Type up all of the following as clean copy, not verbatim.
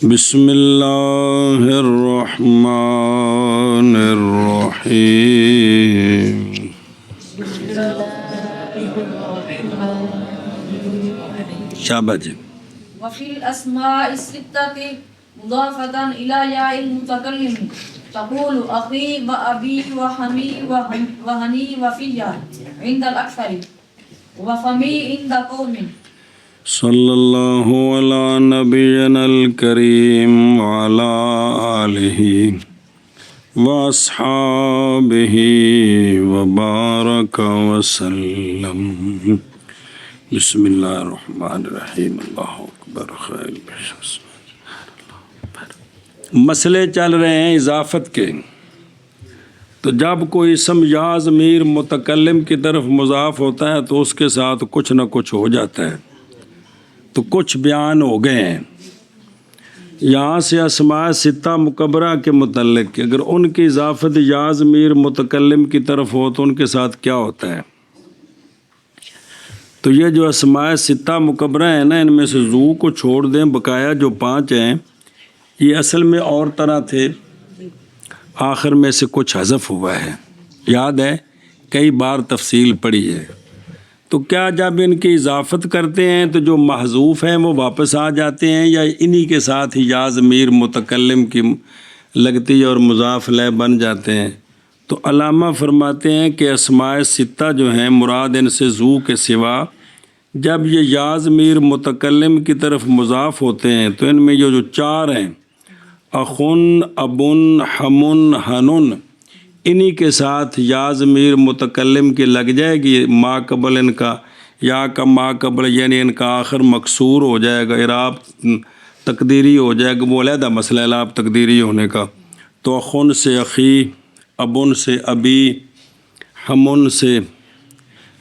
بسم اللہ الرحمن الرحیم شاباش جی. وفي الأسماء الستة مضافة إلى ياء المتكلم تقول أخي وأبي وحمي وهني وفيا عند الأكثر وفمي عند قوم. صلی اللہ علی نبینا الکریم وعلی آلہ واصحابہ وبارک وسلم. بسم اللہ الرحمن الرحیم. اللہ اکبر. خیر مسئلے چل رہے ہیں اضافت کے. تو جب کوئی اسم یا ضمیر متکلم کی طرف مضاف ہوتا ہے تو اس کے ساتھ کچھ نہ کچھ ہو جاتا ہے. تو کچھ بیان ہو گئے ہیں یہاں سے اسماء ستہ مکبرہ کے متعلق کہ اگر ان کی اضافت یا ضمیر متکلم کی طرف ہو تو ان کے ساتھ کیا ہوتا ہے. تو یہ جو اسماء ستہ مکبرہ ہیں نا، ان میں سے ذو کو چھوڑ دیں، بقایا جو 5 ہیں یہ اصل میں اور طرح تھے، آخر میں سے کچھ حذف ہوا ہے. یاد ہے کئی بار تفصیل پڑھی ہے. تو کیا جب ان کی اضافت کرتے ہیں تو جو محذوف ہیں وہ واپس آ جاتے ہیں، یا انہی کے ساتھ ہی یا ضمیر متکلم کی لگتی اور مضاف الیہ بن جاتے ہیں؟ تو علامہ فرماتے ہیں کہ اسماء ستہ جو ہیں مراد ان سے ذو کے سوا جب یہ یا ضمیر متکلم کی طرف مضاف ہوتے ہیں تو ان میں یہ جو 4 ہیں اخن، ابن، حمن، حنن، انہی کے ساتھ یا ضمیر متکلم کی لگ جائے گی. ما قبل ان کا یا کا ما قبل یعنی ان کا آخر مکسور ہو جائے گا، اعراب تقدیری ہو جائے گا. وہ علیحدہ مسئلہ اعراب تقدیری ہونے کا. تو اخن سے اخی، ابن سے ابی، حمن سے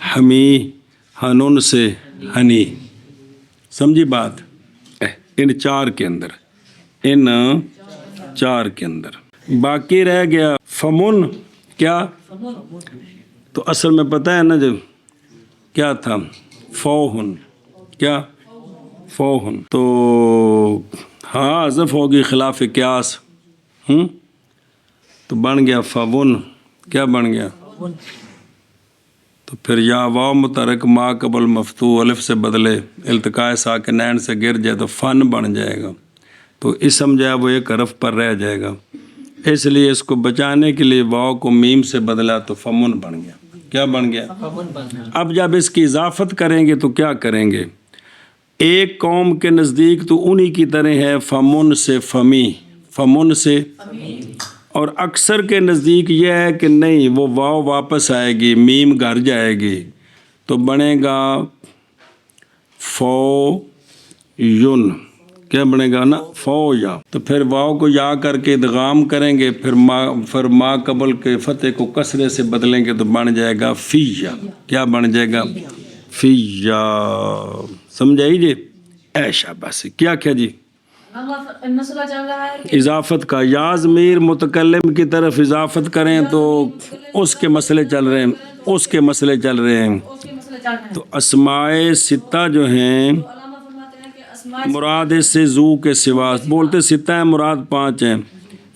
حمی، حنن سے حنی. سمجھی بات؟ ان 4 کے اندر، ان 4 کے اندر باقی رہ گیا فمن. کیا؟ تو اصل میں پتہ ہے نا جو کیا تھا، فوہن. کیا؟ فوہن. تو ہاں حذف ہوگی خلاف قیاس. تو بن گیا فون. کیا بن گیا؟ تو پھر یا واو متحرک ما قبل مفتوح الف سے بدلے التقاء ساکنین سے گر جائے تو فن بن جائے گا. تو اسم جو ہے وہ ایک حرف پر رہ جائے گا، اس لیے اس کو بچانے کے لیے واو کو میم سے بدلا تو فمن بن گیا. کیا بن گیا؟ اب جب اس کی اضافت کریں گے تو کیا کریں گے؟ ایک قوم کے نزدیک تو انہی کی طرح ہے فمن سے فمی، فمن سے. اور اکثر کے نزدیک یہ ہے کہ نہیں، وہ واو واپس آئے گی، میم گھر جائے گی تو بنے گا فو یون. کیا بنے گا نا؟ فو یا. تو پھر واو کو یا کر کے ادغام کریں گے، پھر ما قبل کے فتح کو کسرے سے بدلیں گے تو بن جائے گا فیا. کیا بن جائے گا؟ فیا. سمجھائی جی؟ اے شاباش. کیا جی؟ مسئلہ چل رہا ہے اضافت کا. یا ضمیر متکلم کی طرف اضافت کریں تو اس کے مسئلے چل رہے ہیں، اس کے مسئلے چل رہے ہیں. تو اسماء ستہ جو ہیں مراد اس سے ذو کے سوا، بولتے ستہ ہیں مراد 5 ہیں.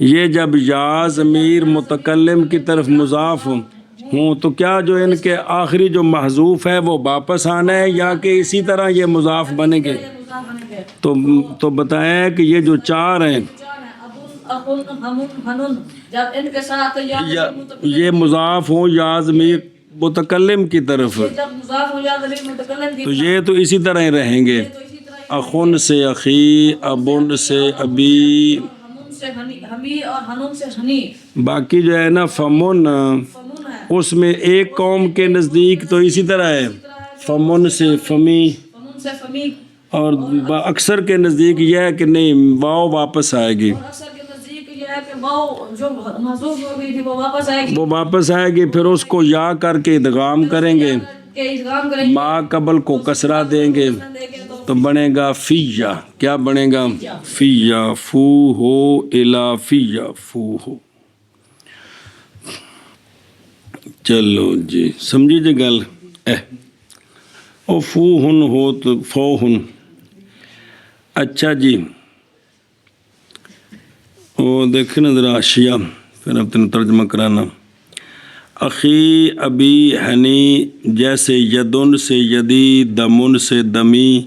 یہ جب یا ضمیر متکلم کی طرف مضاف ہوں تو کیا جو ان کے آخری جو محذوف ہے وہ واپس آنا ہے یا کہ اسی طرح یہ مضاف بنے گے؟ تو بتائیں کہ یہ جو 4 ہیں یہ مضاف ہوں یا ضمیر متکلم کی طرف تو یہ تو اسی طرح ہی رہیں گے. اخن سے اخی، ابن سے ابی، باقی جو ہے نا فمن، اس میں ایک قوم کے نزدیک تو اسی طرح ہے فمن سے فمی، اور اکثر کے نزدیک یہ ہے کہ نہیں واو واپس آئے گی، وہ واپس آئے گی. پھر اس کو یا کر کے ادغام کریں گے، ما قبل کو کسرہ دیں گے تو بنے گا فیا. کیا بنے گا؟ فیا. فو ہو الا فیا فو ہو. چلو جی سمجھی جی گل. فو ہن ہو تو فو ہن. اچھا جی وہ دیکھیں نا ذرا اشیا، پھر اب تین ترجمہ کرانا. اخی ابی ہنی جیسے یدن سے یدی، دمن سے دمی،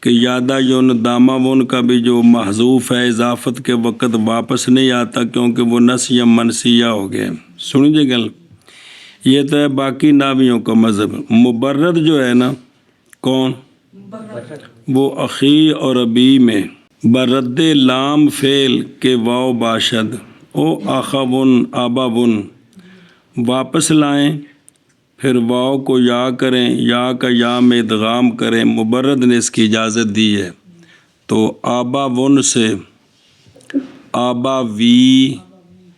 کہ یادہ یون دامہ ون کا بھی جو محذوف ہے اضافت کے وقت واپس نہیں آتا کیونکہ وہ نس یا منسیہ ہو گئے. سنیے گل، یہ تو ہے باقی ناویوں کا مذہب. مبرد جو ہے نا، کون؟ وہ اخی اور ابی میں برد لام فعل کے واو باشد او آخاون آباون واپس لائیں، پھر واو کو یا کریں، یا کا یا میں ادغام کریں. مبرد نے اس کی اجازت دی ہے. تو آباون سے آبا وی،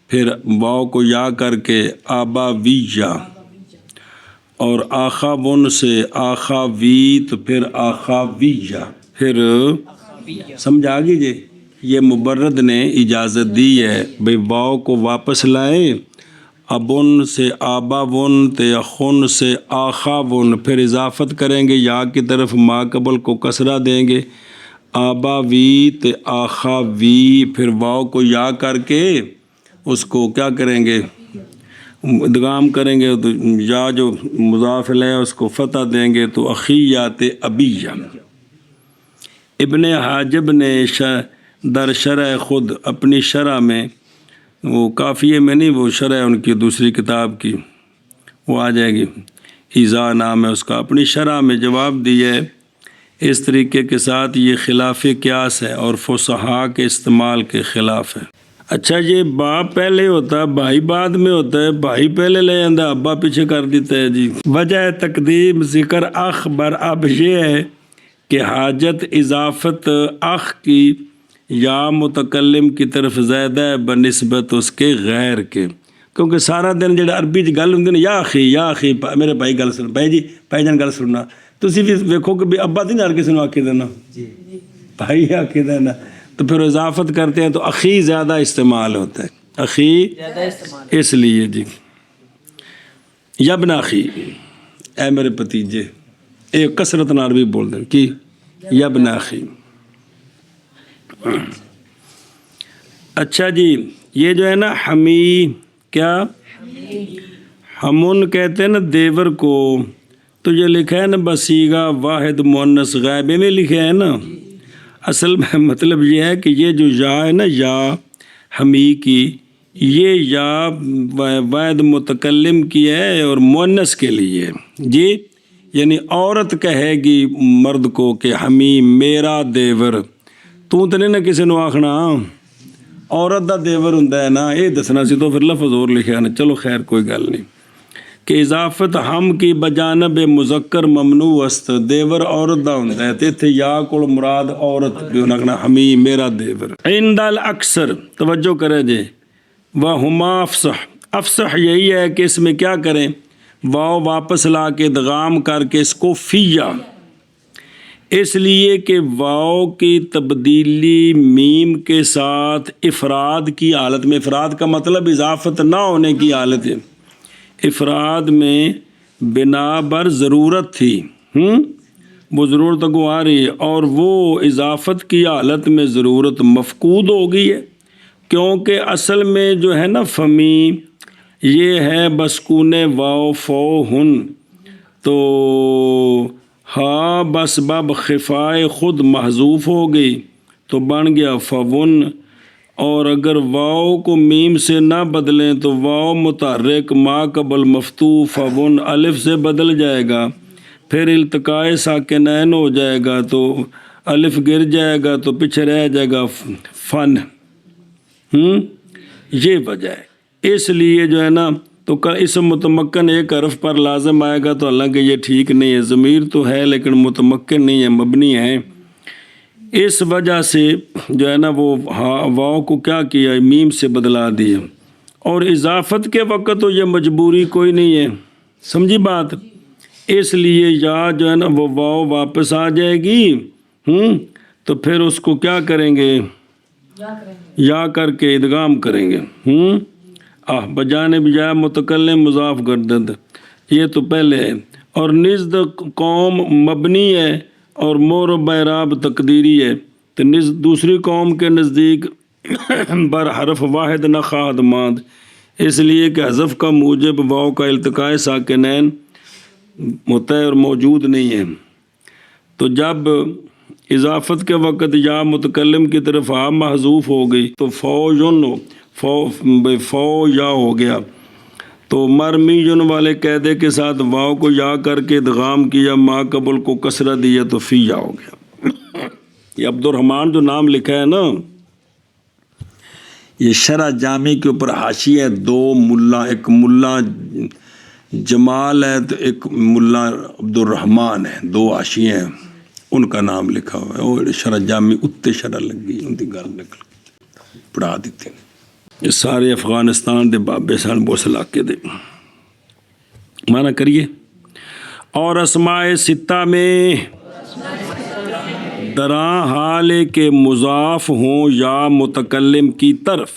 پھر واو کو یا کر کے آبا وی یا، اور آخا ون سے آخا وی تو پھر آخا وی یا. پھر سمجھا گی جی، یہ مبرد نے اجازت دی ہے بھئی واو کو واپس لائیں. ابن سے آبا ون تے خن سے آخا ون، پھر اضافت کریں گے یا کی طرف، ما قبل کو کسرہ دیں گے. آبا وی تے آخا وی، پھر واو کو یا کر کے اس کو کیا کریں گے؟ ادغام کریں گے. تو یا جو مضاف الیہ اس کو فتح دیں گے تو اخیات ابیہ. ابن حاجب نے در شرح خود اپنی شرح میں، وہ کافیے میں نہیں، وہ شرح ان کی دوسری کتاب کی، وہ آ جائے گی، ایذا نام ہے اس کا، اپنی شرح میں جواب دیا ہے اس طریقے کے ساتھ. یہ خلاف قیاس ہے اور فصحاء کے استعمال کے خلاف ہے. اچھا، یہ باپ پہلے ہوتا ہے بھائی بعد میں ہوتا ہے، بھائی پہلے لے جاتا ہے ابا پیچھے کر دیتا ہے. جی وجہ تقدیم ذکر اخ بر اب یہ ہے کہ حاجت اضافت اخ کی یا متکلم کی طرف زیادہ ہے بنسبت اس کے غیر کے، کیونکہ سارا دن جڑا عربی چ گل ہوندی نا، یا اخی میرے بھائی گل سن، بھائی جی بھائی جان گل سننا، تسی بھی ویکھو کہ ابا تو نہیں ہر کسی نے آکھی دینا، بھائی آکھی دینا، تو پھر اضافت کرتے ہیں تو اخی زیادہ استعمال ہوتا ہے، اخی اس لیے. جی یبن اخی، اے میرے بھتیجے، ایک کثرت نال بھی بول دیں کی یبن اخی. اچھا جی، یہ جو ہے نا حمی، کیا ہمن کہتے ہیں نا دیور کو، تو یہ لکھا ہے نا بصیغہ واحد مؤنث غائب میں لکھا ہے نا. اصل میں مطلب یہ ہے کہ یہ جو یا ہے نا، یا حمی کی، یہ یا واحد متکلم کی ہے اور مؤنث کے لیے. جی یعنی عورت کہے گی مرد کو کہ حمی میرا دیور، تو نہیں نا کسی نے آخنا عورت دا دیور ہوندا ہے نا، یہ دسنا سی، تو پھر لفظ اور لکھا نا. چلو خیر کوئی گل نہیں. کہ اضافت ہم کی بجانب مذکر ممنوع است، دیور عورت دا ہوندا ہے، تے ایتھے یا کول مراد عورت بھی ہونا، حمی میرا دیور. عند الاکثر، توجہ کرے جے، وہما افصح، افصح یہی ہے کہ اس میں کیا کریں، واو واپس لا کے ادغام کر کے اس کو فیا، اس لیے کہ واو کی تبدیلی میم کے ساتھ افراد کی حالت میں، افراد کا مطلب اضافت نہ ہونے کی حالت ہے، افراد میں بنا بر ضرورت تھی، وہ ضرورت کو آ رہی ہے، اور وہ اضافت کی حالت میں ضرورت مفقود ہو گئی ہے، کیونکہ اصل میں جو ہے نا فمی، یہ ہے بسکون واو فو ہن، تو ہاں بس بب خفائے خود محذوف ہو گئی تو بن گیا فون. اور اگر واو کو میم سے نہ بدلیں تو واو متحرک ما قبل مفتوح فون الف سے بدل جائے گا، پھر التقائے ساکنین ہو جائے گا تو الف گر جائے گا تو پیچھے رہ جائے گا فن. یہ وجہ ہے. اس لیے جو ہے نا تو اسم متمکن ایک حرف پر لازم آئے گا، تو حالانکہ یہ ٹھیک نہیں ہے، ضمیر تو ہے لیکن متمکن نہیں ہے، مبنی ہے. اس وجہ سے جو ہے نا وہ واو کو کیا کیا، میم سے بدلا دیا. اور اضافت کے وقت تو یہ مجبوری کوئی نہیں ہے، سمجھی بات. اس لیے یا جو ہے نا وہ واو واپس آ جائے گی، تو پھر اس کو کیا کریں گے، یا کر کے ادغام کریں گے. بجانب یا متکلم مضاف گردد، یہ تو پہلے ہے. اور نزد قوم مبنی ہے اور مور و بیراب تقدیری ہے، تو دوسری قوم کے نزدیک بر حرف واحد نہ خواہد ماند، اس لیے کہ حذف کا موجب واو کا التقاء ساکنین متع اور موجود نہیں ہے۔ تو جب اضافت کے وقت یا متکلم کی طرف آ محذوف ہو گئی تو فو یا ہو گیا، تو مرمی یون والے قاعدے کے ساتھ واو کو یا کر کے ادغام کیا، ما قبل کو کسرہ دیا تو فی یا ہو گیا۔ یہ عبد الرحمن جو نام لکھا ہے نا، یہ شرح جامع کے اوپر حاشیہ دو ملا، ایک ملا جمال ہے تو ایک ملا عبد الرحمن ہے، دو حاشیے ہیں، ان کا نام لکھا ہوا ہے۔ اور شرح جامع اتے شرح لگ گئی، ان کی گل نکل پڑھا دیتے ہیں۔ یہ سارے افغانستان دے بابے سن بوس علاقے دے مانا کریے۔ اور اسماء ستہ میں دراں حال کے مضاف ہوں یا متکلم کی طرف،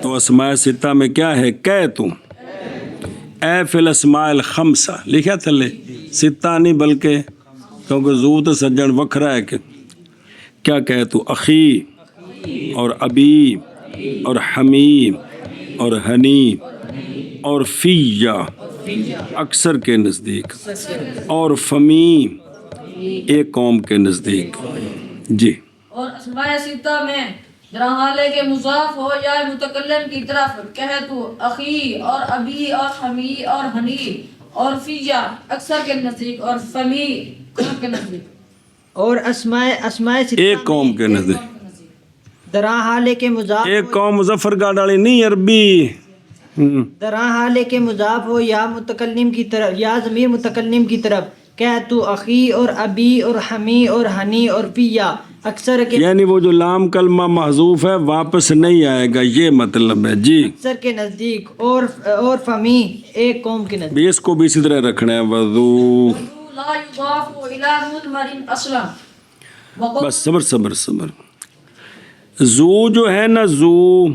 تو اسماء ستہ میں کیا ہے؟ کہتوں اے فی الاسماء الخمسہ لکھا تھلے، ستہ نہیں بلکہ، کیونکہ زو تو سجن وکھرا ہے کہ کیا کہتوں اخی اور ابی اور حمیم اور ہنی اور فیہ اکثر کے نزدیک، اور فمی ایک قوم کے نزدیک۔ جی اور اسماء ستہ میں درحالے کے مضاف ہو یا متکلم کی طرف کہہ تو اخی اور ابی اور حمی اور ہنی اور فیہ اکثر کے نزدیک اور فمی قوم کے نزدیک، اور اسماء ستہ ایک قوم کے نزدیک، درا حالے کے مضاف ایک قوم مظفر گاڑ والی نہیں، عربی۔ درا حالے کے مضاف ہو یا متکلم کی طرف، یا ضمیر متکلم کی طرف کہہ تو اخی اور ابی اور حمی اور ہنی اور فیہ اکثر کے، یعنی وہ جو لام کلمہ محذوف ہے واپس نہیں آئے گا، یہ مطلب ہے۔ جی اکثر کے نزدیک، اور فمی ایک قوم کے نزدیک۔ بھی اس کو بھی اسی طرح رکھنا ہے، وضو۔ لا یضاف الی مضمر اصلا۔ بس صبر۔ زو جو ہے نا، زو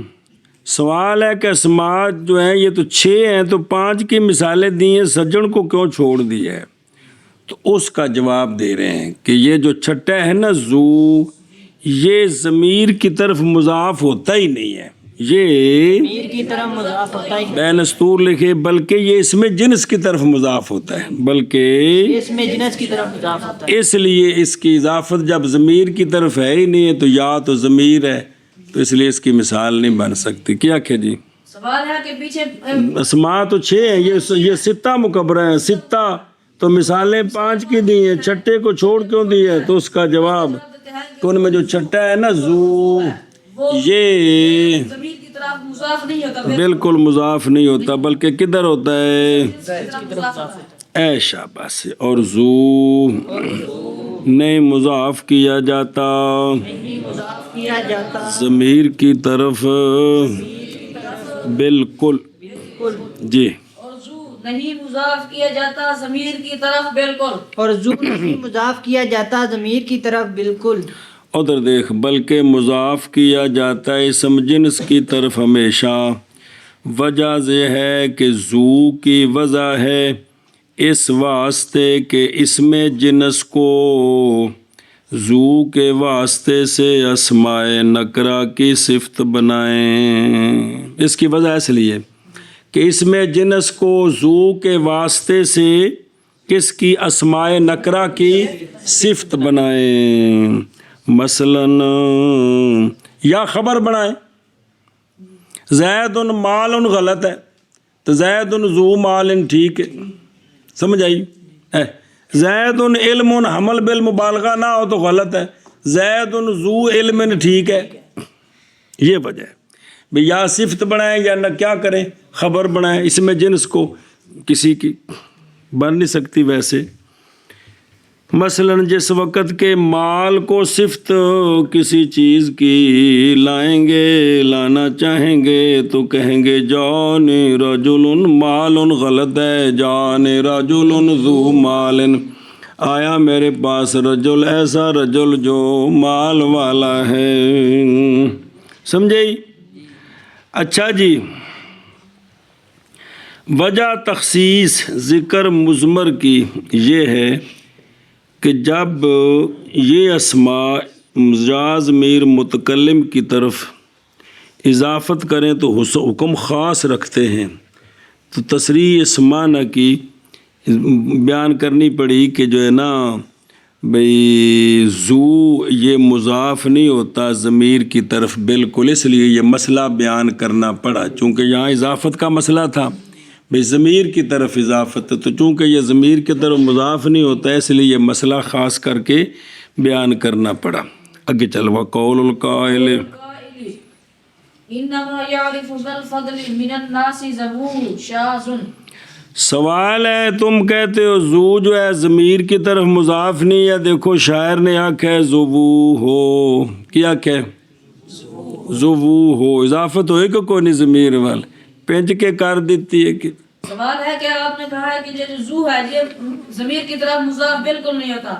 سوال ہے کہ اسماء جو ہیں یہ تو 6 ہیں، تو 5 کی مثالیں دی ہیں، سجن کو کیوں چھوڑ دیا ہے؟ تو اس کا جواب دے رہے ہیں کہ یہ جو چھٹا ہے نا زو، یہ ضمیر کی طرف مضاف ہوتا ہی نہیں ہے، یہ ضمیر کی طرف مضاف ہوتا ہے، بین استور لکھے، بلکہ یہ اس میں جنس کی طرف مضاف ہوتا ہے، بلکہ اس میں جنس کی طرف مضاف ہوتا ہے۔ اس لیے اس کی اضافت جب ضمیر کی طرف ہے ہی نہیں ہے تو یا تو ضمیر ہے، تو اس لیے اس کی مثال نہیں بن سکتی۔ کیا کہ جی سوال ہے کہ پیچھے اسماء تو 6 ہیں، یہ ستہ مکبرہ ہیں، ستہ تو مثالیں 5 کی دی ہیں، چھٹے کو چھوڑ کیوں دی ہے؟ تو اس کا جواب کہ ان میں جو چھٹا ہے نا زو، یہ ضمیر کی طرف مضاف نہیں ہوتا، بالکل مضاف نہیں ہوتا، بلکہ کدھر ہوتا ہے؟ مضاف ہوتا ہے۔ اے شاباش۔ اور زو نہیں مضاف کیا جاتا مضاف کیا جاتا ضمیر کی طرف، بالکل جی۔ اور زو نہیں مضاف کیا جاتا ضمیر کی طرف، بالکل۔ اور زو نہیں مضاف کیا جاتا ضمیر کی طرف، بالکل۔ ادھر دیکھ، بلکہ مضاف کیا جاتا ہے اسم جنس کی طرف ہمیشہ۔ وجہ یہ ہے کہ زو کی وضع ہے اس واسطے کہ اس میں جنس کو زو کے واسطے سے اسماء نکرہ کی صفت بنائیں۔ اس کی وجہ اس لیے کہ اس میں جنس کو زو کے واسطے سے کس کی؟ اسماء نکرہ کی صفت بنائیں۔ مثلاً یا خبر بنائیں، زید مال غلط ہے تو زید ذو مال ٹھیک ہے، سمجھ آئی؟ زید علم حمل بالمبالغہ نہ ہو تو غلط ہے، زید ذو علم ٹھیک ہے۔ یہ وجہ ہے بھئی، یا صفت بنائیں یا نہ کیا کریں، خبر بنائیں، اس میں جنس کو کسی کی بن نہیں سکتی ویسے۔ مثلاً جس وقت کے مال کو صفت کسی چیز کی لائیں گے، لانا چاہیں گے تو کہیں گے جان رجل مال غلط ہے، جان رجل ذو مال، آیا میرے پاس رجل ایسا رجل جو مال والا ہے۔ سمجھے؟ اچھا جی، وجہ تخصیص ذکر مضمر کی یہ ہے کہ جب یہ اسماء یا ضمیر متکلم کی طرف اضافت کریں تو حکم خاص رکھتے ہیں، تو تصریح اس معنی کی بیان کرنی پڑی کہ جو ہے نا بھئی زو یہ مضاف نہیں ہوتا ضمیر کی طرف بالکل، اس لیے یہ مسئلہ بیان کرنا پڑا، چونکہ یہاں اضافت کا مسئلہ تھا بھئی ضمیر کی طرف اضافت، تو چونکہ یہ ضمیر کی طرف مضاف نہیں ہوتا اس لیے یہ مسئلہ خاص کر کے بیان کرنا پڑا۔ آگے چل وقول القائل انما يعرف بالفضل من الناس ذو شاذ۔ سوال ہے تم کہتے ہو زو جو ہے ضمیر کی طرف مضاف نہیں ہے، دیکھو شاعر نے آکھا ہے زوو ہو، کیا کہ زوو ہو، اضافت ہوئے کہ کوئی نہیں ضمیر وال پینچ کے کر دیتی ہے کہ سوال ہے کہ آپ نے کہا ہے کہ یہ جو زو ہے یہ ضمیر کی طرف مضاف بالکل نہیں ہوتا،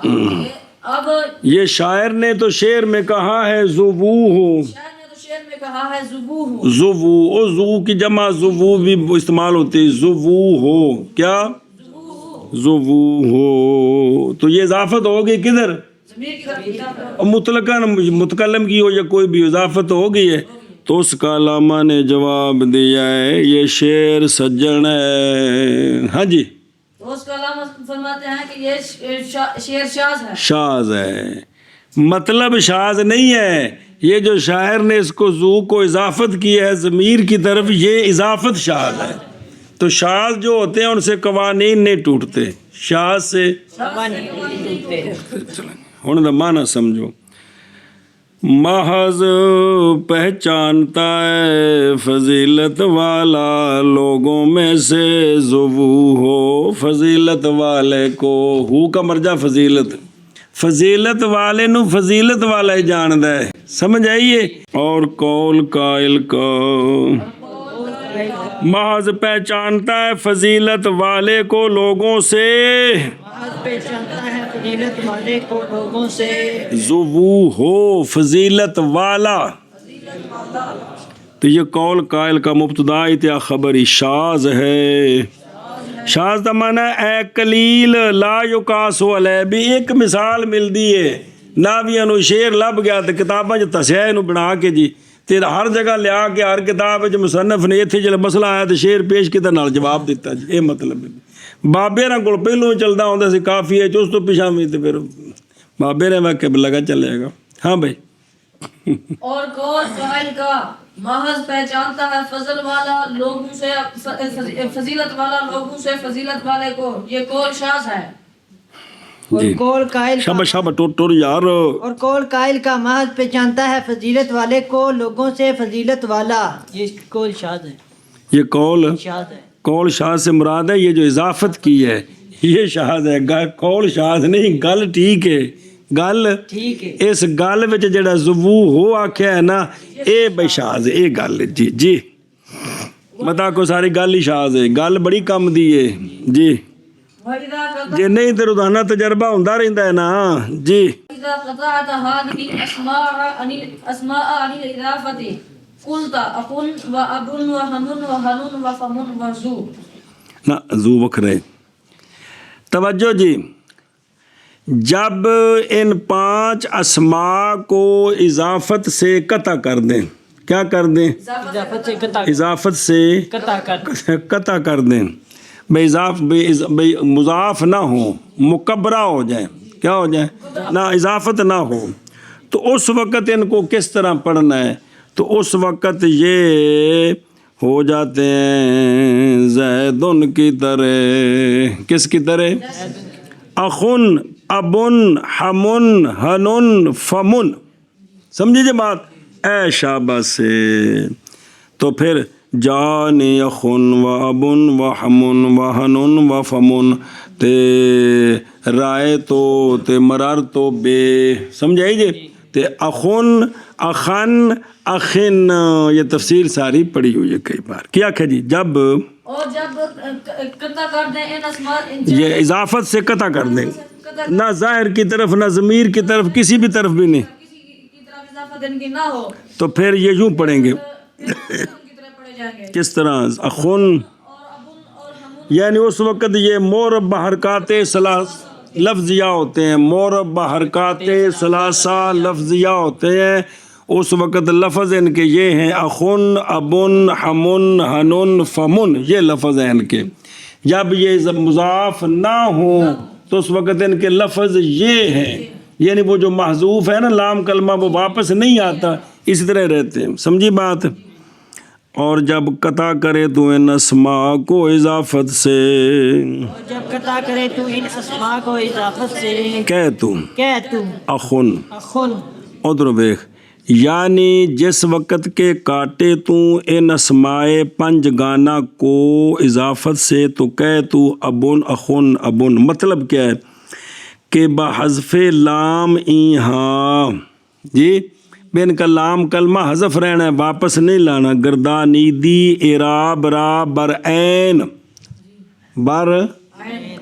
اب یہ شاعر نے تو شعر میں کہا ہے زوو ہو، شاعر نے تو شعر میں کہا ہے زبو ہو، زوو او زو کی جمع زوو بھی استعمال ہوتی ہے، زوو ہو کیا زوو ہو، تو یہ اضافت ہوگی کدھر ضمیر کی طرف مطلقاً متکلم کی ہو یا کوئی بھی اضافت ہو گئی ہے، تو اس کا علامہ نے جواب دیا ہے یہ شعر سجن ہے، ہاں جی تو اس کا علامہ فرماتے ہیں کہ یہ شعر شاذ ہے، شاذ ہے، مطلب شاذ نہیں ہے، یہ جو شاعر نے اس کو زو کو اضافت کی ہے ضمیر کی طرف، یہ اضافت شاذ ہے، تو شاذ جو ہوتے ہیں ان سے قوانین نہیں ٹوٹتے، شاذ سے ہن دا معنی سمجھو، محض پہچانتا ہے فضیلت والا لوگوں میں سے زوو ہو، فضیلت والے کو، ہو کا مرجع فضیلت، فضیلت والے نو فضیلت والا ہی جاندا ہے، سمجھ آئیے۔ اور قول قائل کا محض پہچانتا ہے فضیلت والے کو لوگوں سے، پہچانتا ہے فضیلت والے کو لوگوں سے، زوو ہو فضیلت والا، تو یہ قول قائل کا مبتدا اتیا خبری شاذ ہے، شاذ دا معنی اے قلیل لا یقاس علیہ، بھی ایک مثال مل دی ہے، ناویاں نو شعر لب گیا تے کتاباں چ تسیا نو بنا کے جی تے ہر جگہ لیا کے ہر کتاب وچ مصنف نے ایتھے جڑا مسئلہ آیا تے شعر پیش کیتا نال جواب دیتا جی، یہ مطلب ہے۔ بابے رنگ کول پہلوں چلدا ہوندا سی کافی ہے اس تو پیچھا بھی تے پھر بابے رنگ واقع لگا چلے گا، ہاں بھائی۔ اور قول قائل کا محض پہچانتا ہے فضل والا لوگوں سے فضیلت والا لوگوں سے فضیلت والے کو، یہ قول شاذ ہے۔ اور قول قائل کا شاباش شاباش ٹور یار، اور قول قائل کا محض پہچانتا ہے فضیلت والے کو لوگوں سے فضیلت والا، یہ قول شاذ ہے، یہ قول شاذ ہے۔ قول شاذ سے مراد ہے یہ جو اضافت کی ہے یہ شاذ ہے، قول شاذ نہیں، گل ٹھیک ہے، گل ٹھیک ہے، اس گل وچ جڑا زوو ہو آکھیا ہے نا اے بے شاذ ہے، اے گل جی جی بتا کو ساری گل ہی شاذ ہے، گل بڑی کم دی ہے جی، وَإِذَا جی نہیں تے روزانہ تجربہ ہوندا رہندا ہے نا جی۔ قطعت هذه الأسماء عن الإضافة قلت أخن وأبن وهن وهن وفم وزو، نہ زو وکھرے، توجہ جی، جب ان 5 اسماء کو اضافت سے قطع کر دیں، کیا کر دیں؟ اضافت سے قطع اضافت سے قطع کر، قطع کر دیں، بھئی مضاف نہ ہو، مکبرہ ہو جائیں، کیا ہو جائیں؟ نہ اضافت نہ ہو، تو اس وقت ان کو کس طرح پڑھنا ہے؟ تو اس وقت یہ ہو جاتے ہیں زیدن کی طرح، کس کی طرح؟ اخن ابن حمن ہنن فمن، سمجھے جی بات؟ اے شابہ سے، تو پھر جانی اخن و ابن و حمن و ہنن و فمن تے رائے تو تے مرار تو بے، سمجھائی جی؟ تے اخن اخن اخن، یہ تفسیر ساری پڑھی ہوئی ہے کئی بار، کیا کہ جی جب اور جب قطع کر دیں ان اسماء یہ اضافت سے قطع کر دیں، نہ ظاہر کی طرف نہ ضمیر کی طرف کسی بھی طرف بھی نہیں، کسی کی طرف اضافت ان کی نہ ہو تو پھر یہ یوں پڑھیں گے کی طرح پڑھے جائیں گے، کس طرح؟ اخن، اور ابن اور ہمن یعنی اس وقت یہ مربع حرکات لفظیہ ہوتے ہیں، مربع حرکات ثلاثہ لفظیہ ہوتے ہیں، اس وقت لفظ ان کے یہ ہیں اخن، ابن، حمن، حنن، فمن، یہ لفظ ہیں ان کے۔ جب یہ مضاف نہ ہو تو اس وقت ان کے لفظ یہ ہیں، یعنی وہ جو محذوف ہے نا لام کلمہ وہ واپس نہیں آتا، اسی طرح رہتے ہیں، سمجھی بات؟ اور جب قطع کرے تو ان اسماء کو اضافت سے، اور جب قطع کرے تو ان اسماء کو اضافت سے، کہ تو اخن اخن، ادھر دیکھ، یعنی جس وقت کے کاٹے تو ان اسمائے پنج گانا کو اضافت سے تو کہ تو ابن، اخن، ابن، مطلب کیا ہے کہ بحذف لام ایہاں، جی بین کا لام کلمہ حذف رہنا ہے، واپس نہیں لانا، گردانیدی اعراب را بر عین، بر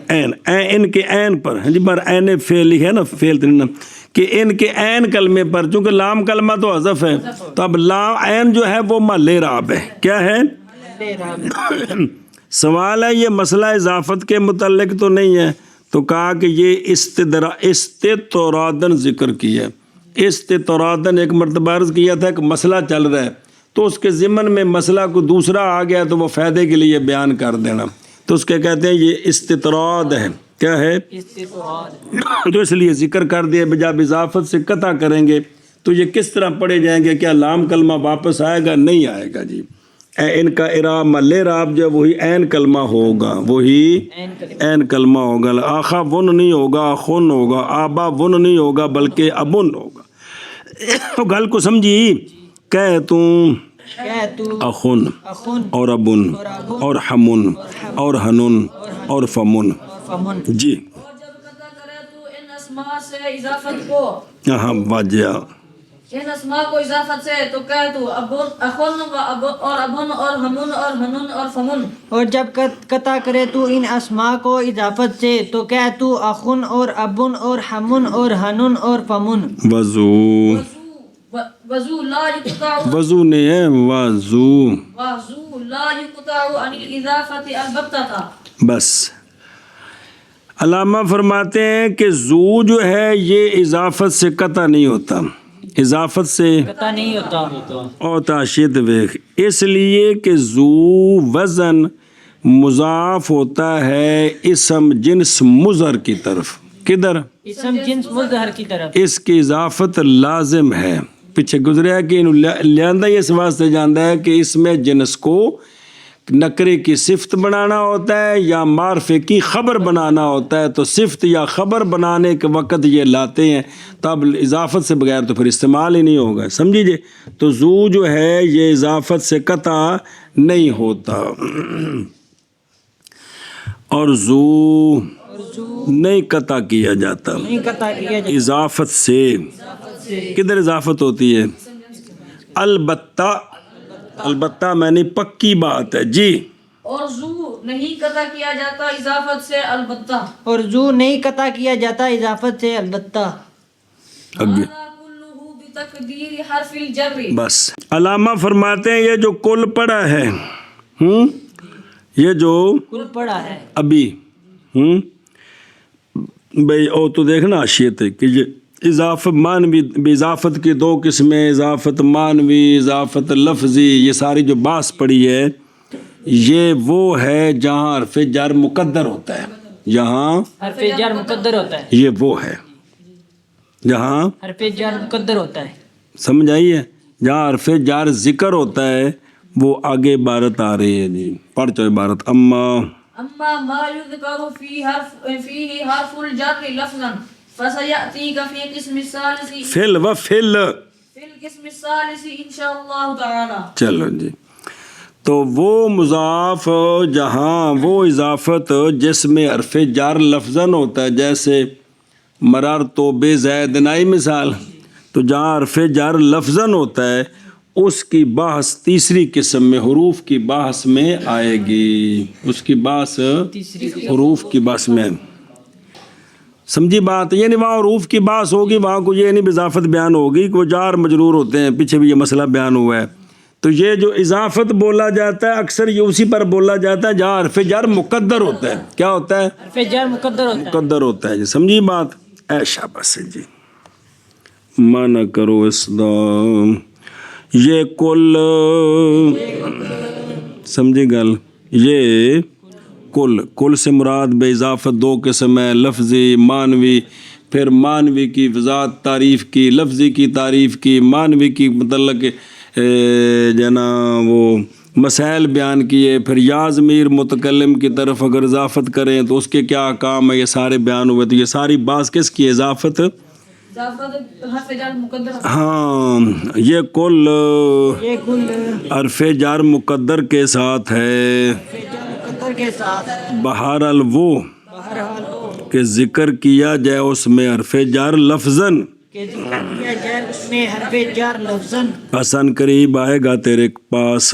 عین، ان کے عین پر، ہاں جی بر عین فعل ہے نا، فعل کہ ان کے عین کلمے پر، چونکہ لام کلمہ تو حذف ہے تو اب لام عین جو ہے وہ محل اعراب ہے، کیا ہے؟ سوال ہے یہ مسئلہ اضافت کے متعلق تو نہیں ہے، تو کہا کہ یہ استطرادن ذکر کیا، استطرادن ایک مرتبہ عرض کیا تھا کہ مسئلہ چل رہا ہے تو اس کے ضمن میں مسئلہ کو دوسرا آ گیا تو وہ فائدے کے لیے بیان کر دینا، تو اس کے کہتے ہیں یہ استطراد ہے، کیا ہے؟ تو اس لیے ذکر کر دیا، جب اضافت سے قطع کریں گے تو یہ کس طرح پڑھے جائیں گے؟ کیا لام کلمہ واپس آئے گا؟ نہیں آئے گا جی، ان کا اعراب محل اعراب جو وہی عین کلمہ ہوگا، وہی عین کلمہ ہوگا، آخا ون نہیں ہوگا، خن ہوگا، آبا ون نہیں ہوگا بلکہ ابن ہوگا۔ تو گل کو سمجھی؟ کہ تم اخن اور ابن اور حمن اور حنن اور فمن، جی اور جب قطع کرے تو ان اسماء سے اضافت کو، ہاں واجہ، ان اسماء کو اضافت سے تو کہ تو اخن اور ابن اور حمن اور حنن اور فمن، اور جب قطع کرے تو ان اسماء کو اضافت سے تو کہ تو اخن اور ابن اور حمن اور حنن اور فمن، وضو، وضو لا یقطع، وضو نہیں ہے، وضو لا یقطع عن الاضافت البتہ، بس علامہ فرماتے ہیں کہ زو جو ہے یہ اضافت سے قطع نہیں ہوتا، اضافت سے قطع نہیں ہوتا، اور تاشید ویخ، اس لیے کہ زو وزن مضاف ہوتا ہے اسم جنس مظہر کی طرف، کدھر؟ اسم جنس مظہر کی طرف، اس کی اضافت لازم ہے، پیچھے گزریا کہ لیاندہ یہ اس واسطے جاندہ ہے کہ اس میں جنس کو نکرے کی صفت بنانا ہوتا ہے یا معرفے کی خبر بنانا ہوتا ہے، تو صفت یا خبر بنانے کے وقت یہ لاتے ہیں، تب اضافت سے بغیر تو پھر استعمال ہی نہیں ہوگا، سمجھیے؟ تو زو جو ہے یہ اضافت سے قطع نہیں ہوتا، اور زو نہیں قطع کیا جاتا، نہیں قطع کیا جاتا، اضافت سے، کدھر اضافت ہوتی ہے؟ البتہ، البتہ میں نے پکی بات ہے جی، اور زو نہیں قطع کیا جاتا اضافت سے البتہ، اور زو نہیں قطع کیا جاتا اضافت سے البتہ، اگے کلہ بتقدیر حرف الجر، بس علامہ فرماتے ہیں یہ جو کل پڑا ہے، یہ جو کل پڑا ہے، ابھی بھئی او تو دیکھنا حاشیت ہے کہ یہ اضافت مانوی، اضافت کی دو قسمیں، اضافت مانوی، اضافت لفظی، یہ ساری جو باس پڑی ہے یہ وہ ہے جہاں حرف جر مقدر ہوتا ہے، جہاں حرف جر مقدر ہوتا ہے، یہ وہ ہے جہاں حرف جر مقدر ہوتا ہے، سمجھ آئی ہے؟ جہاں حرف جر ذکر ہوتا ہے وہ آگے عبارت آ رہی ہے جی، پڑھ چو عبارت، اما ما یذکر فیہ حرف الجر لفظا فسیأتیک فی قسم الثالث، فل و فل، فی القسم الثالث انشاءاللہ تعالی، چلو جی، تو وہ مضاف جہاں وہ اضافت جس میں حرف جر لفظاً ہوتا ہے، جیسے مررت بزید، نئی مثال، تو جہاں حرف جر لفظاً ہوتا ہے اس کی بحث تیسری قسم میں حروف کی بحث میں آئے گی، اس کی بحث حروف کی بحث میں، سمجھی بات؟ یعنی وہاں حروف کی بحث ہوگی، وہاں کو یہ نہیں اضافت بیان ہوگی کہ وہ جار مجرور ہوتے ہیں، پیچھے بھی یہ مسئلہ بیان ہوا ہے، تو یہ جو اضافت بولا جاتا ہے اکثر یہ اسی پر بولا جاتا ہے جہاں حرف جر مقدر ہوتا ہے. کیا ہوتا ہے؟ حرف جر مقدر ہوتا ہے. مقدر ہوتا ہے. جی سمجھی بات؟ اے شاباش جی. مانا کرو اس دا یہ کل سمجھی گل. یہ کل سے مراد بے اضافت دو قسم ہے، لفظی معنوی. پھر معنوی کی وضاحت تعریف کی، لفظی کی تعریف کی. معنوی کی متعلق جو نا وہ مسائل بیان کیے. پھر یا ضمیر متکلم کی طرف اگر اضافت کریں تو اس کے کیا احکام ہے یہ سارے بیان ہوئے. تو یہ ساری بات کس کی؟ اضافت. حرف جر مقدر. ہاں یہ کل حرف جر مقدر کے ساتھ ہے. مقدر کے ساتھ بہرحال وہ بہرحال کہ ذکر کیا جائے اس میں حرف جر لفظاً کہ ذکر کیا جائے اس میں حرف جر لفظاً. حسن قریب آئے گا تیرے پاس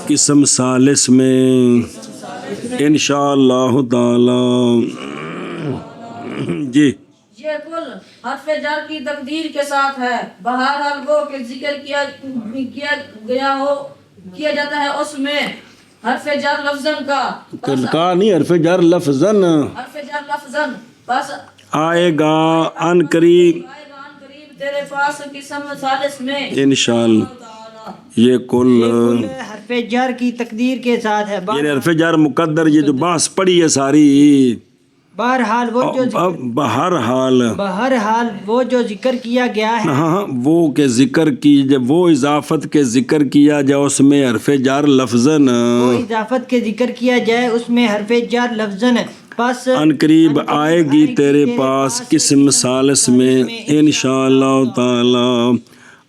قسم ثالث میں انشاءاللہ تعالی. جی یہ کل حرف جر کی تقدیر کے ساتھ ہے. بہرحال وہ کہ ذکر کیا جاتا ہے اس میں حرف جر لفظاً کا. کہا نہیں حرف جر لفظاً. حرف جر لفظاً بس آئے گا ان قریب آئے گا ان قریب تیرے پاس قسم ثالث میں انشاءاللہ. یہ کل حرف جر کی تقدیر کے ساتھ ہے. یعنی حرف جر مقدر یہ جو بحث پڑی ہے ساری. بہرحال وہ جو بہرحال وہ جو ذکر کیا گیا ہے. ہاں وہ کہ ذکر کی جب وہ اضافت کے ذکر کیا جائے اس میں حرف جر لفظاً. وہ اضافت کے ذکر کیا جائے اس میں حرف جر لفظاً. پس ان قریب آئے گی تیرے پاس قسم ثالث میں انشاءاللہ تعالی.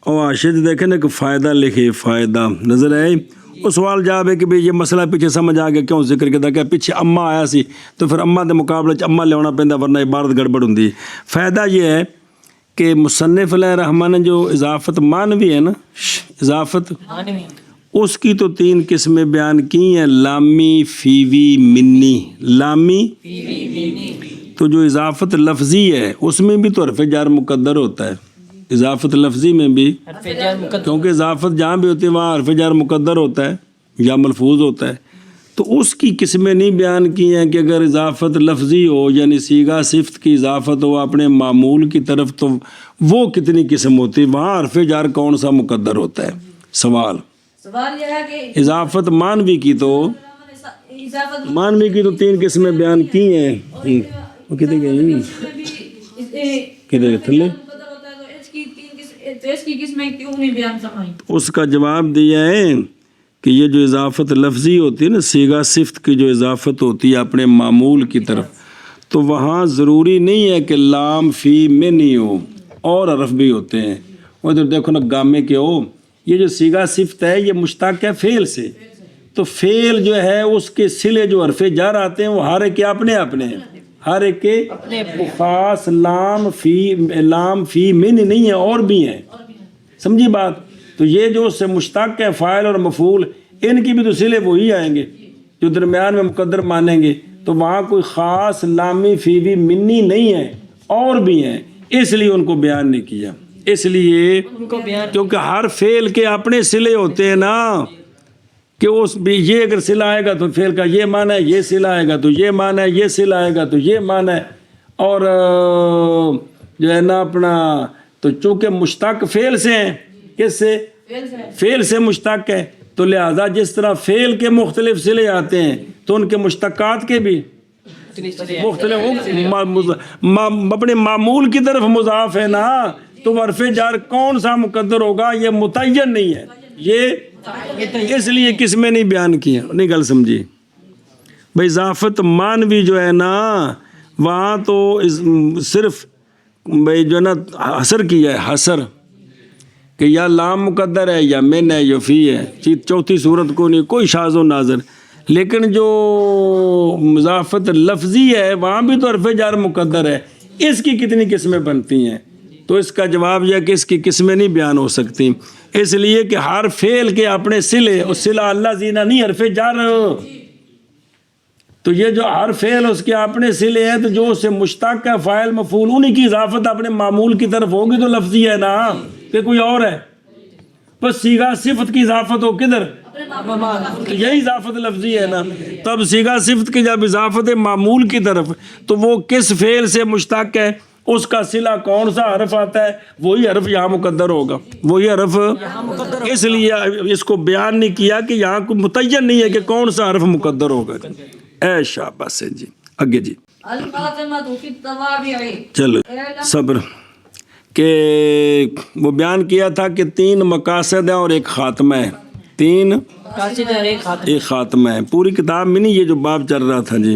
اور آشد دیکھیں نا کہ فائدہ لکھے. فائدہ نظر آئے. وہ سوال جواب ہے کہ بھئی یہ مسئلہ پیچھے سمجھ آ گیا کیوں ذکر کیا کہ پیچھے اما آیا سی تو پھر اما دے مقابلے اما لینا پہنتا ورنہ عبارت گڑبڑ ہوندی. فائدہ یہ ہے کہ مصنف علیہ الرحمٰن نے جو اضافت معنوی ہے نا اضافت اس کی تو 3 قسمیں بیان کی ہیں. لامی فیوی منی. لامی تو جو اضافت لفظی ہے اس میں بھی تو حرف جر مقدر ہوتا ہے. اضافت لفظی میں بھی کیونکہ اضافت جہاں بھی ہوتی ہے وہاں حرف جر مقدر ہوتا ہے یا ملفوظ ہوتا ہے. تو اس کی قسمیں نہیں بیان کی ہیں کہ اگر اضافت لفظی ہو یعنی صیغہ صفت کی اضافت ہو اپنے معمول کی طرف تو وہ کتنی قسم ہوتی ہے، وہاں حرف جر کون سا مقدر ہوتا ہے. سوال یہ ہے کہ اضافت معنوی کی تو 3 قسمیں بیان کی ہیں. وہ کتنے گئے کتنے تھلے اس کی قسمیں کیوں نہیں بیان فرمائی؟ اس کا جواب دیا ہے کہ یہ جو اضافت لفظی ہوتی ہے نا صیغہ صفت کی جو اضافت ہوتی ہے اپنے معمول کی طرف تو وہاں ضروری نہیں ہے کہ لام فی میں نہیں ہو اور حرف بھی ہوتے ہیں. وہ ادھر دیکھو نا گامے کے ہو یہ جو صیغہ صفت ہے یہ مشتق ہے فعل سے. تو فعل جو ہے اس کے صلے جو حرف جر آتے ہیں وہ ہر ایک کے اپنے ہیں. ہر ایک کے خاص لام فی من نہیں ہے اور بھی ہیں. سمجھی بات؟ تو یہ جو اس سے مشتق ہے فاعل اور مفعول ان کی بھی تو صلے وہی آئیں گے جو درمیان میں مقدر مانیں گے. تو وہاں کوئی خاص لامی فی منی نہیں ہے اور بھی ہیں اس لیے ان کو بیان نہیں کیا. اس لیے کیونکہ ہر فعل کے اپنے صلے ہوتے ہیں نا کہ اس بھی یہ اگر صلہ آئے گا تو فعل کا یہ معنی ہے، یہ صلہ آئے گا تو یہ معنی ہے، یہ صلہ آئے گا تو یہ معنی ہے. اور جو ہے نا اپنا تو چونکہ مشتق فعل سے ہیں کس سے؟ فعل سے مشتق ہے تو لہذا جس طرح فعل کے مختلف صلے آتے ہیں تو ان کے مشتقات کے بھی مختلف اپنے معمول کی طرف مضاف ہے نا. تو حرف جر کون سا مقدر ہوگا یہ متعین نہیں ہے. یہ اس لیے قسمیں نہیں بیان کی ہیں. نہیں گل سمجھی بھائی. اضافت معنوی جو ہے نا وہاں تو صرف بھائی جو ہے نا حصر کیا ہے حصر کہ یا لام مقدر ہے یا من ہے یا فی ہے. چوتھی صورت کو نہیں کوئی شاذ و ناظر. لیکن جو اضافت لفظی ہے وہاں بھی تو حرف جر مقدر ہے. اس کی کتنی قسمیں بنتی ہیں؟ تو اس کا جواب یہ کہ اس کی قسمیں نہیں بیان ہو سکتی اس لیے کہ ہر فعل کے اپنے صلے اور صلہ اللہ زینہ نہیں حرف جر. تو یہ جو ہر فعل اس کے اپنے صلے ہیں تو جو اس سے مشتق ہے فاعل مفعول انہی کی اضافت اپنے معمول کی طرف ہوگی تو لفظی ہے نا کہ کوئی اور ہے. بس صیغہ صفت کی اضافت ہو کدھر؟ یہی اضافت لفظی ہے نا. تب صیغہ صفت کی جب اضافت معمول کی طرف تو وہ کس فعل سے مشتق ہے, اس کا صلہ کون سا حرف آتا ہے, وہی حرف یہاں مقدر ہوگا. وہی حرف اس لیے اس کو بیان نہیں کیا کہ یہاں کو متعین نہیں ہے کہ کون سا حرف مقدر ہوگا. اے شاباش ہے جی. آگے جی الخاتمۃ فی التوابع. چلو صبر کہ وہ بیان کیا تھا کہ 3 مقاصد ہیں اور ایک خاتمہ ہے. 3 ایک خاتمہ ہے. پوری کتاب میں نہیں, یہ جو باب چل رہا تھا جی.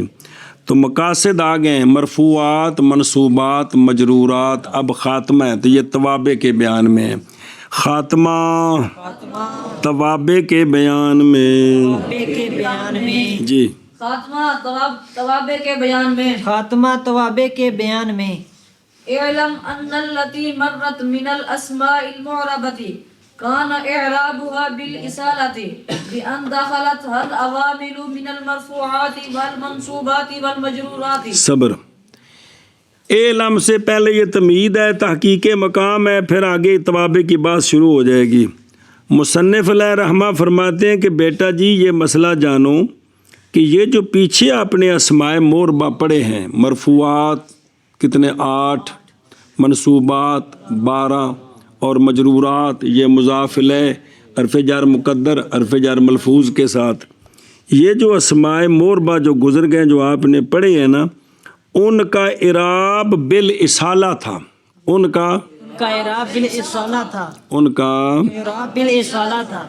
تو مقاصد آ گئے ہیں, مرفوعات, منصوبات, مجرورات. اب خاتمہ ہے تو یہ توابع کے بیان میں ہے. خاتمہ توابع کے بیان میں جی. خاتمہ توابع کے بیان میں. خاتمہ توابع کے بیان میں. اعلم ان التي مرت من الاسماء المعربة كان اعرابها بالإصالة بأن دخلتها العوامل من المرفوعات والمنصوبات والمجرورات. صبر. علم سے پہلے یہ تمہید ہے, تحقیق مقام ہے, پھر آگے توابع کی بات شروع ہو جائے گی. مصنف علیہ رحمہ فرماتے ہیں کہ بیٹا جی یہ مسئلہ جانو کہ یہ جو پیچھے آپ نے اسماء موربہ پڑھے ہیں, مرفوعات کتنے 8, منصوبات 12 اور مجرورات, یہ مضاف الیہ حرف جر مقدر حرف جر ملفوظ کے ساتھ, یہ جو اسماء موربہ جو گزر گئے جو آپ نے پڑھے ہیں نا, ان کا اعراب بالاصالہ تھا. ان کا اعراب بالاصالہ تھا. ان کا اعراب بالاصالہ تھا.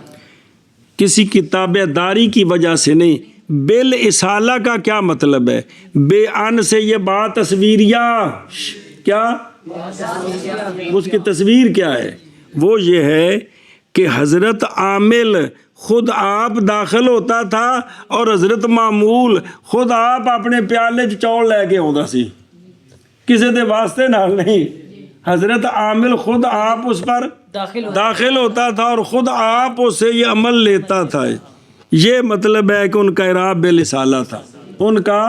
کسی کی تابع داری کی وجہ سے نہیں. بالاصالہ کا کیا مطلب ہے؟ بے ان سے یہ بات تصویریہ, کیا اس کی تصویر کیا ہے؟ وہ یہ ہے کہ حضرت عامل خود آپ داخل ہوتا تھا اور حضرت معمول خود آپ اپنے پیالے چوڑ لے کے آتا سی, کسی دے واسطے نال نہیں. حضرت عامل خود آپ اس پر داخل ہوتا تھا اور خود آپ اس سے یہ عمل لیتا تھا. یہ مطلب ہے کہ ان کا اعراب بالاصالہ تھا. ان کا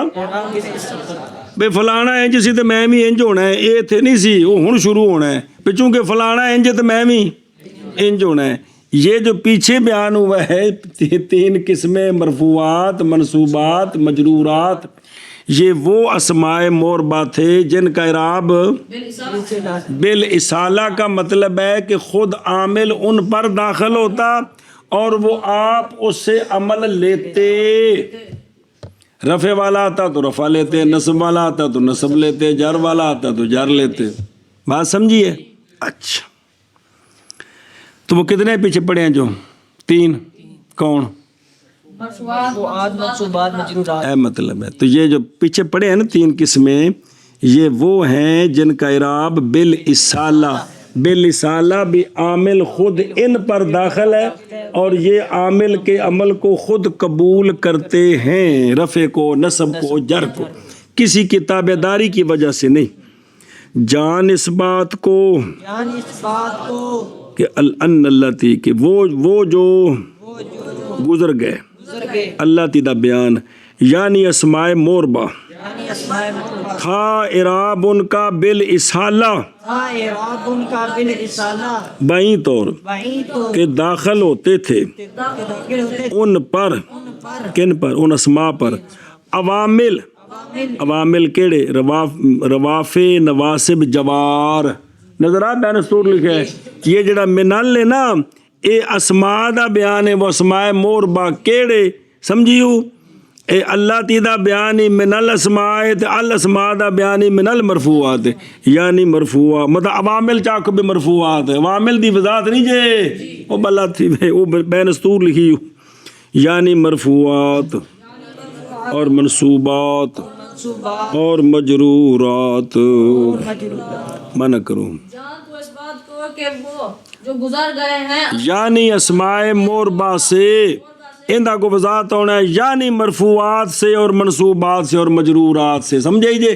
بے فلانا انج سی تو میں بھی انج ہونا ہے, یہ تھے نہیں سی, وہ ہن شروع ہونا ہے. پچھوں کہ فلانا انج تو میں بھی انج ہونا ہے. یہ جو پیچھے بیان ہوا ہے 3 قسمیں, مرفوعات, منصوبات, مجرورات, یہ وہ اسماء موربہ تھے جن کا اعراب بالاصالہ کا مطلب ہے کہ خود عامل ان پر داخل ہوتا اور وہ آپ اس سے عمل لیتے. رفع والا آتا تو رفع لیتے, نصب والا آتا تو نصب لیتے, جر والا آتا تو جر لیتے. بات سمجھیے؟ اچھا تو وہ کتنے پیچھے پڑے ہیں جو 3؟ کون؟ منصوبات مجرورات. اے مطلب ہے تو یہ جو پیچھے پڑے ہیں نا 3 قسمیں, یہ وہ ہیں جن کا اعراب بالاصالہ. بالاصالہ بھی عامل خود ان پر داخل ہے اور یہ عامل کے عمل کو خود قبول کرتے ہیں, رفع کو, نصب کو, جر کو, کسی کی تابع داری کی وجہ سے نہیں. جان اس بات کو کہ ان اللہ تی کہ وہ جو گزر گئے, اللہ تی دا بیان یعنی اسماء موربہ تھا اعراب ان کا بالاصالہ, بائیں طور کہ داخل ہوتے تھے ان پر, کن پر؟ ان اسماء پر. عوامل, عوامل کیڑے؟ روافع, نواسب, جوار. نظر آ بین سطور لکھے ہے. یہ جڑا منل ہے نا, اے اسماء دا بیان ہے, وہ اسماء موربہ کیڑے سمجھیو؟ اے اللہ تی دا بیانی من الاسماء تے الاسماء دا بیانی من المرفوعات, یعنی مرفوع مطلب عوامل چاک بھی مرفوعات ہے. عوامل دی وضاحت نہیں جے وہ بلا تھی وہ بین سطور لکھی یعنی مرفوعات اور منصوبات اور مجرورات. منع کروں جان تو اس بات کو کہ وہ جو گزر گئے ہیں یعنی اسماء موربہ سے اندہ کو وضاحت ہونا ہے, یعنی مرفوعات سے اور منصوبات سے اور مجرورات سے. سمجھے جی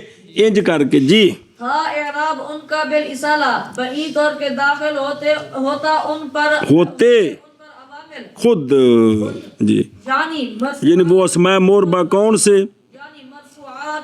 انج کر کے جی. ہاں اعراب ان کا بالاصالہ بئی طور کے داخل ہوتا ان پر عوامل خود جی, یعنی یعنی وہ اسماء موربہ کون سے؟ یعنی مرفوعات